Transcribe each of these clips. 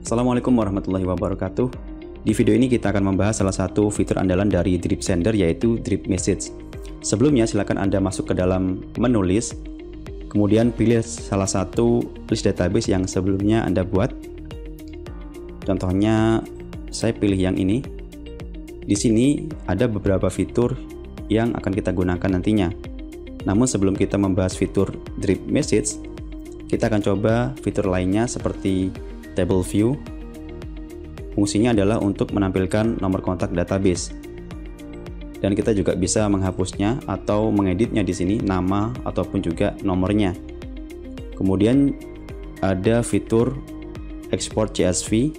Assalamualaikum warahmatullahi wabarakatuh. Di video ini kita akan membahas salah satu fitur andalan dari Drip Sender, yaitu Drip Message. Sebelumnya silakan Anda masuk ke dalam menu list, kemudian pilih salah satu list database yang sebelumnya Anda buat. Contohnya saya pilih yang ini. Di sini ada beberapa fitur yang akan kita gunakan nantinya. Namun sebelum kita membahas fitur Drip Message, kita akan coba fitur lainnya seperti Table View. Fungsinya adalah untuk menampilkan nomor kontak database. Dan kita juga bisa menghapusnya atau mengeditnya di sini, nama ataupun juga nomornya. Kemudian ada fitur Export CSV.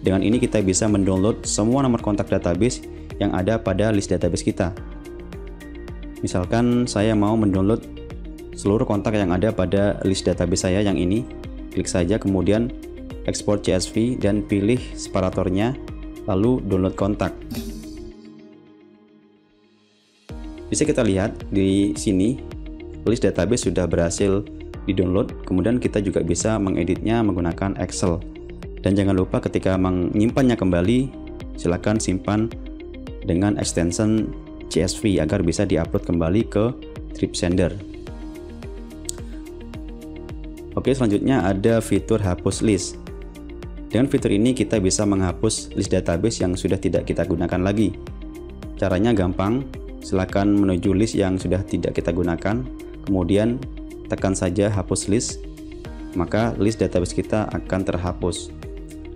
Dengan ini kita bisa mendownload semua nomor kontak database yang ada pada list database kita. Misalkan saya mau mendownload seluruh kontak yang ada pada list database saya yang ini. Klik saja kemudian Export CSV dan pilih separatornya, lalu download kontak. Bisa kita lihat di sini list database sudah berhasil di-download. Kemudian kita juga bisa mengeditnya menggunakan Excel. Dan jangan lupa ketika menyimpannya kembali, silakan simpan dengan extension CSV agar bisa diupload kembali ke Drip Sender. Oke, selanjutnya ada fitur hapus list. Dengan fitur ini kita bisa menghapus list database yang sudah tidak kita gunakan lagi. Caranya gampang, silakan menuju list yang sudah tidak kita gunakan, kemudian tekan saja hapus list, maka list database kita akan terhapus.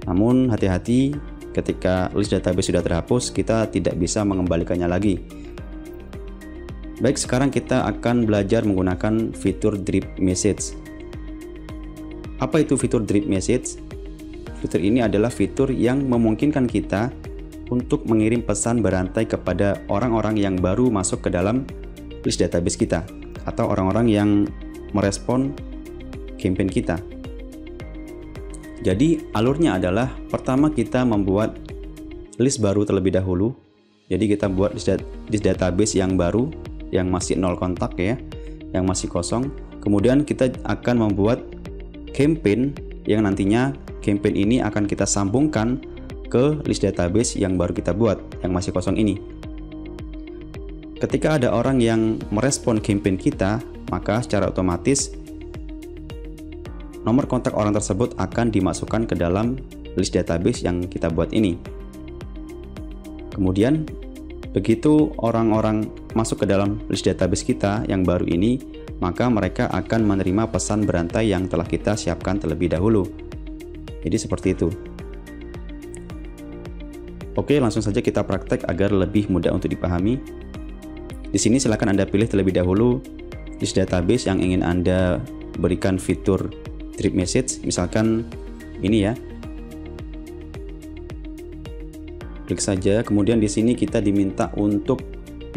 Namun hati-hati, ketika list database sudah terhapus, kita tidak bisa mengembalikannya lagi. Baik, sekarang kita akan belajar menggunakan fitur Drip Message. Apa itu fitur Drip Message? Fitur ini adalah fitur yang memungkinkan kita untuk mengirim pesan berantai kepada orang-orang yang baru masuk ke dalam list database kita atau orang-orang yang merespon campaign kita. Jadi alurnya adalah pertama kita membuat list baru terlebih dahulu. Jadi kita buat list database yang baru, yang masih nol kontak ya, yang masih kosong. Kemudian kita akan membuat campaign yang nantinya campaign ini akan kita sambungkan ke list database yang baru kita buat, yang masih kosong ini. Ketika ada orang yang merespon campaign kita, maka secara otomatis nomor kontak orang tersebut akan dimasukkan ke dalam list database yang kita buat ini. Kemudian begitu orang-orang masuk ke dalam list database kita yang baru ini, maka mereka akan menerima pesan berantai yang telah kita siapkan terlebih dahulu. Jadi seperti itu. Oke, langsung saja kita praktek agar lebih mudah untuk dipahami. Di sini silakan Anda pilih terlebih dahulu list database yang ingin Anda berikan fitur Drip Message. Misalkan ini ya. Klik saja, kemudian di sini kita diminta untuk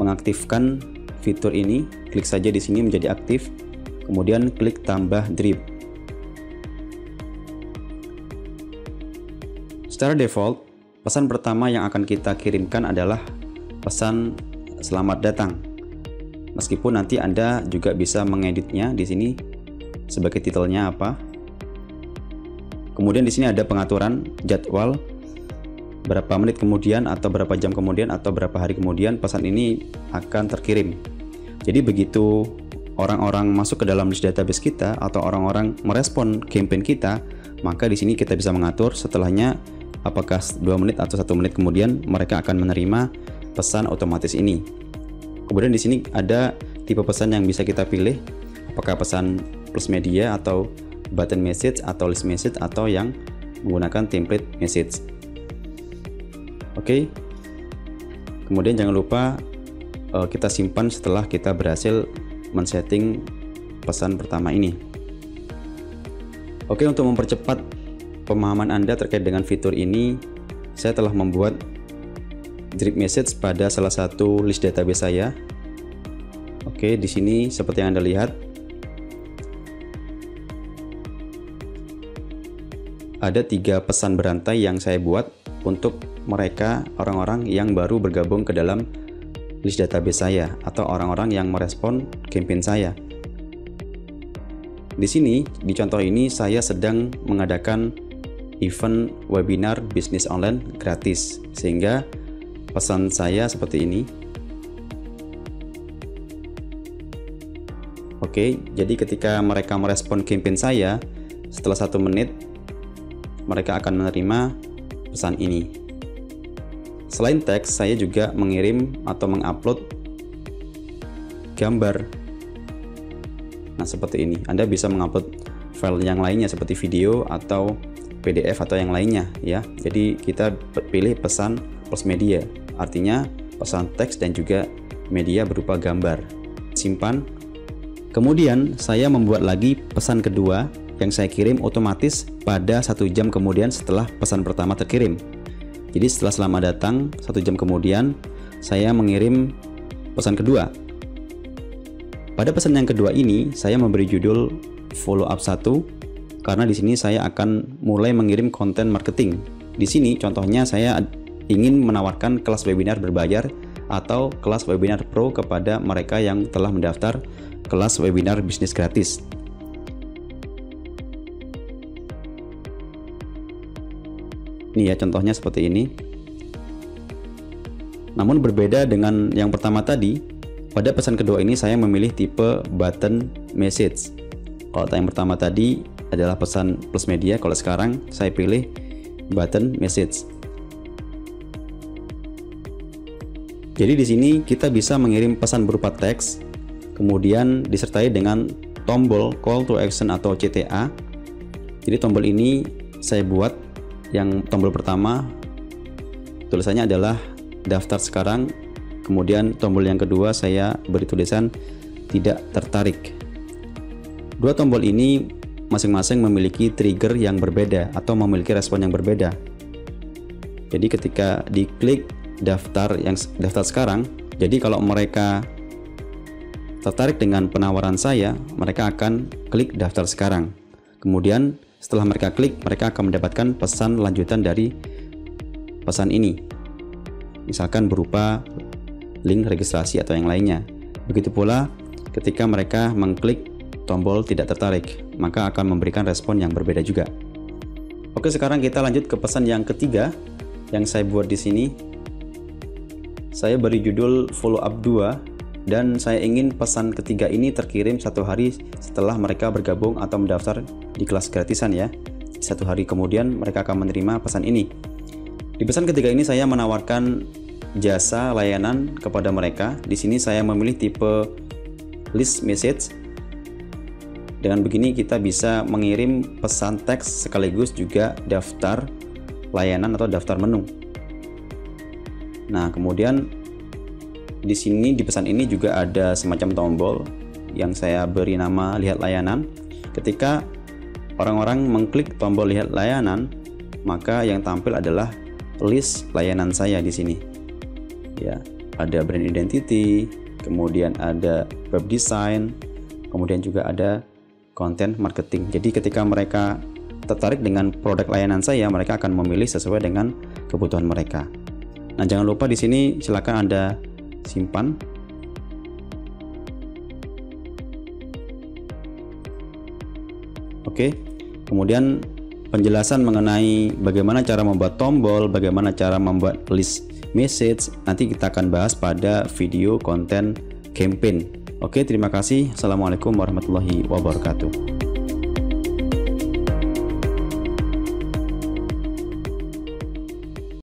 mengaktifkan fitur ini. Klik saja di sini menjadi aktif, kemudian klik tambah drip. Secara default, pesan pertama yang akan kita kirimkan adalah pesan selamat datang. Meskipun nanti Anda juga bisa mengeditnya di sini sebagai titelnya apa. Kemudian di sini ada pengaturan jadwal, berapa menit kemudian atau berapa jam kemudian atau berapa hari kemudian pesan ini akan terkirim. Jadi begitu orang-orang masuk ke dalam list database kita atau orang-orang merespon campaign kita, maka di sini kita bisa mengatur setelahnya apakah 2 menit atau 1 menit kemudian mereka akan menerima pesan otomatis ini. Kemudian di sini ada tipe pesan yang bisa kita pilih, apakah pesan plus media atau button message atau list message atau yang menggunakan template message. Oke. Kemudian jangan lupa kita simpan setelah kita berhasil men-setting pesan pertama ini. Oke, untuk mempercepat pemahaman Anda terkait dengan fitur ini, saya telah membuat Drip Message pada salah satu list database saya. Oke, di sini seperti yang Anda lihat ada 3 pesan berantai yang saya buat untuk mereka orang-orang yang baru bergabung ke dalam list database saya atau orang-orang yang merespon campaign saya. Di sini, di contoh ini saya sedang mengadakan event webinar bisnis online gratis. Sehingga pesan saya seperti ini. Oke, jadi ketika mereka merespon campaign saya, setelah 1 menit mereka akan menerima pesan ini. Selain teks, saya juga mengirim atau mengupload gambar. Nah, seperti ini. Anda bisa mengupload file yang lainnya seperti video atau PDF atau yang lainnya ya. Jadi kita pilih pesan plus media, artinya pesan teks dan juga media berupa gambar. Simpan. Kemudian saya membuat lagi pesan kedua yang saya kirim otomatis pada 1 jam kemudian setelah pesan pertama terkirim. Jadi setelah selamat datang 1 jam kemudian saya mengirim pesan kedua. Pada pesan yang kedua ini saya memberi judul follow up 1 karena di sini saya akan mulai mengirim konten marketing. Di sini contohnya saya ingin menawarkan kelas webinar berbayar atau kelas webinar pro kepada mereka yang telah mendaftar kelas webinar bisnis gratis. Ini ya contohnya seperti ini. Namun berbeda dengan yang pertama tadi, pada pesan kedua ini saya memilih tipe button message. Kalau yang pertama tadi adalah pesan plus media, kalau sekarang saya pilih button message. Jadi di sini kita bisa mengirim pesan berupa teks, kemudian disertai dengan tombol call to action atau CTA. Jadi tombol ini saya buat yang tombol pertama tulisannya adalah daftar sekarang, kemudian tombol yang kedua saya beri tulisan tidak tertarik. Dua tombol ini masing-masing memiliki trigger yang berbeda atau memiliki respon yang berbeda. Jadi ketika diklik daftar sekarang, jadi kalau mereka tertarik dengan penawaran saya, mereka akan klik daftar sekarang. Kemudian setelah mereka klik, mereka akan mendapatkan pesan lanjutan dari pesan ini. Misalkan berupa link registrasi atau yang lainnya. Begitu pula ketika mereka mengklik tombol tidak tertarik, maka akan memberikan respon yang berbeda juga. Oke, sekarang kita lanjut ke pesan yang ketiga yang saya buat di sini. Saya beri judul follow up 2 dan saya ingin pesan ketiga ini terkirim 1 hari setelah mereka bergabung atau mendaftar di kelas gratisan ya. 1 hari kemudian mereka akan menerima pesan ini. Di pesan ketiga ini saya menawarkan jasa layanan kepada mereka. Di sini saya memilih tipe list message. Dengan begini kita bisa mengirim pesan teks sekaligus juga daftar layanan atau daftar menu. Nah, kemudian di sini di pesan ini juga ada semacam tombol yang saya beri nama lihat layanan. Ketika orang-orang mengklik tombol lihat layanan, maka yang tampil adalah list layanan saya di sini. Ya, ada brand identity, kemudian ada web design, kemudian juga ada content marketing. Jadi ketika mereka tertarik dengan produk layanan saya, mereka akan memilih sesuai dengan kebutuhan mereka. Nah, jangan lupa di sini silakan Anda simpan. Oke. Kemudian penjelasan mengenai bagaimana cara membuat tombol, bagaimana cara membuat list message, nanti kita akan bahas pada video konten campaign. Oke, terima kasih. Assalamualaikum warahmatullahi wabarakatuh.